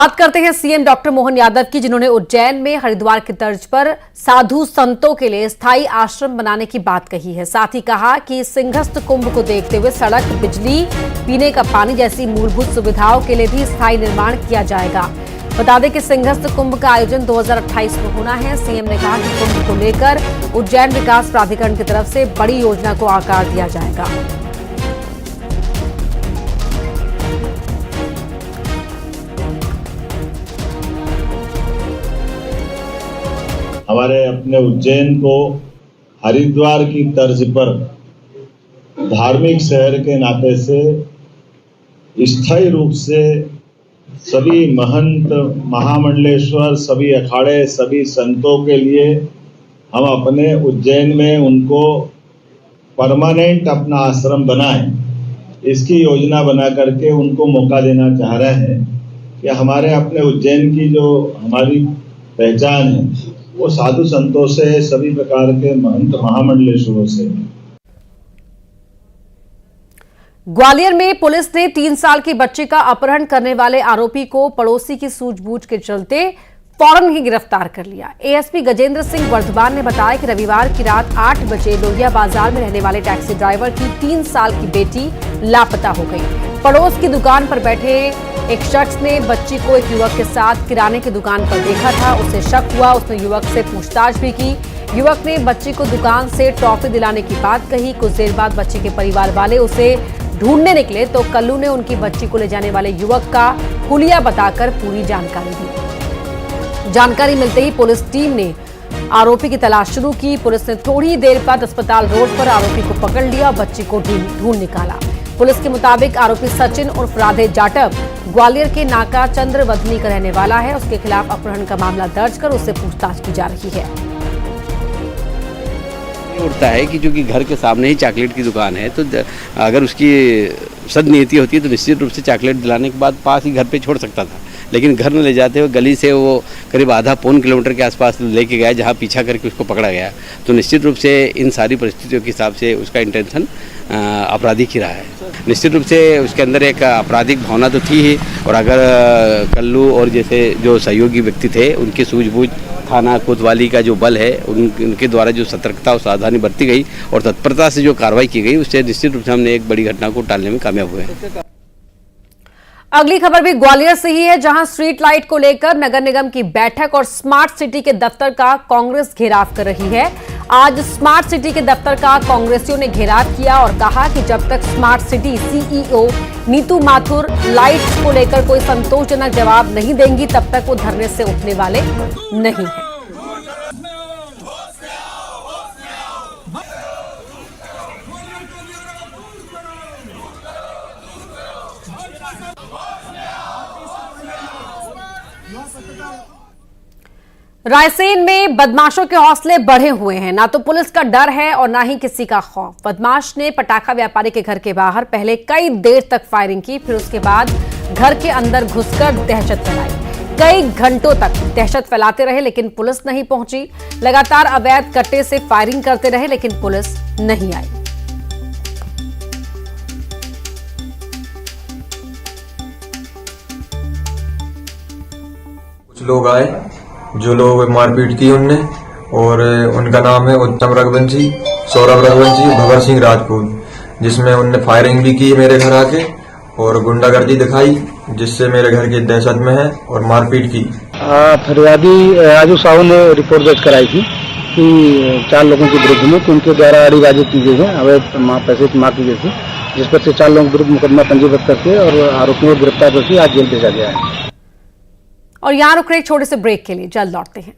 बात करते हैं सीएम डॉक्टर मोहन यादव की, जिन्होंने उज्जैन में हरिद्वार की तर्ज पर साधु संतों के लिए स्थायी आश्रम बनाने की बात कही है। साथ ही कहा कि सिंहस्थ कुंभ को देखते हुए सड़क, बिजली, पीने का पानी जैसी मूलभूत सुविधाओं के लिए भी स्थायी निर्माण किया जाएगा। बता दें कि सिंहस्थ कुंभ का आयोजन 2028 में होना है। सीएम ने कहा कि कुंभ को लेकर उज्जैन विकास प्राधिकरण की तरफ से बड़ी योजना को आकार दिया जाएगा। हमारे अपने उज्जैन को हरिद्वार की तर्ज पर धार्मिक शहर के नाते से स्थायी रूप से सभी महंत, महामंडलेश्वर, सभी अखाड़े, सभी संतों के लिए हम अपने उज्जैन में उनको परमानेंट अपना आश्रम बनाएं, इसकी योजना बना करके उनको मौका देना चाह रहे हैं कि हमारे अपने उज्जैन की जो हमारी पहचान है वो साधु संतों से, सभी प्रकार के महंत, महामंडलेश्वरों से। ग्वालियर में पुलिस ने 3 साल की बच्ची का अपहरण करने वाले आरोपी को पड़ोसी की सूझबूझ के चलते फौरन ही गिरफ्तार कर लिया। एएसपी गजेंद्र सिंह वर्धमान ने बताया कि रविवार की रात 8 बजे लोहिया बाजार में रहने वाले टैक्सी ड्राइवर की 3 साल की बेटी लापता हो गई। पड़ोस की दुकान पर बैठे एक शख्स ने बच्ची को एक युवक के साथ किराने की दुकान पर देखा था। उसे शक हुआ, उसने युवक से पूछताछ भी की। युवक ने बच्ची को दुकान से टॉफी दिलाने की बात कही। कुछ देर बाद बच्ची के परिवार वाले उसे ढूंढने निकले तो कल्लू ने उनकी बच्ची को ले जाने वाले युवक का हुलिया बताकर पूरी जानकारी दी। जानकारी मिलते ही पुलिस टीम ने आरोपी की तलाश शुरू की। पुलिस ने थोड़ी देर बाद अस्पताल रोड पर आरोपी को पकड़ लिया और बच्ची को ढूंढ निकाला। पुलिस के मुताबिक आरोपी सचिन उर्फ राधे जाटव ग्वालियर के नाका चंद्रवधनी का रहने वाला है। उसके खिलाफ अपहरण का मामला दर्ज कर उससे पूछताछ की जा रही है। उठता है कि जो कि घर के सामने ही चॉकलेट की दुकान है, तो अगर उसकी सद्नीति होती है तो निश्चित रूप से चॉकलेट दिलाने के बाद पास ही घर पे छोड़ सकता था, लेकिन घर में ले जाते हुए गली से वो करीब आधा पौन किलोमीटर के आसपास लेके गया, जहाँ पीछा करके उसको पकड़ा गया। तो निश्चित रूप से इन सारी परिस्थितियों के हिसाब से उसका इंटेंशन आपराधिक ही रहा है। निश्चित रूप से उसके अंदर एक आपराधिक भावना तो थी ही, और अगर कल्लू और जैसे जो सहयोगी व्यक्ति थे उनकी सूझबूझ, थाना कोतवाली का जो बल है उनके द्वारा जो सतर्कता और सावधानी बरती गई और तत्परता से जो कार्रवाई की गई, उससे निश्चित रूप से हमने एक बड़ी घटना को टालने में कामयाब हुए हैं। अगली खबर भी ग्वालियर से ही है, जहां स्ट्रीट लाइट को लेकर नगर निगम की बैठक और स्मार्ट सिटी के दफ्तर का कांग्रेस घेराव कर रही है। आज स्मार्ट सिटी के दफ्तर का कांग्रेसियों ने घेराव किया और कहा कि जब तक smart city CEO Neetu Mathur lights को लेकर कोई संतोषजनक जवाब नहीं देंगी, तब तक वो धरने से उठने वाले नहीं हैं। रायसेन में बदमाशों के हौसले बढ़े हुए हैं। ना तो पुलिस का डर है और ना ही किसी का खौफ। बदमाश ने पटाखा व्यापारी के घर के बाहर पहले कई देर तक फायरिंग की, फिर उसके बाद घर के अंदर घुसकर दहशत फैलाई। कई घंटों तक दहशत फैलाते रहे, लेकिन पुलिस नहीं पहुंची। लगातार अवैध कट्टे से फायरिंग करते रहे, लेकिन पुलिस नहीं आई। कुछ लोग आए, जो लोग मारपीट की उनने, और उनका नाम है उत्तम रघुवंशी, सौरभ रघुवंशी, भगत सिंह राजपूत, जिसमें उनने फायरिंग भी की मेरे घर आके और गुंडागर्दी दिखाई, जिससे मेरे घर की दहशत में है, और मारपीट की। फरियादी राजू साहू ने रिपोर्ट दर्ज कराई थी कि 4 लोगों के विरुद्ध में कि उनके द्वारा अड़ीबाजी की गई है, अवैध पैसे की मांग की गई थी, जिस पर से 4 लोगों के विरुद्ध मुकदमा पंजीबद्ध करके और आरोपियों को गिरफ्तार करके आज जेल भेजा गया है। और यहाँ रुक रहे एक छोटे से ब्रेक के लिए, जल्द लौटते हैं।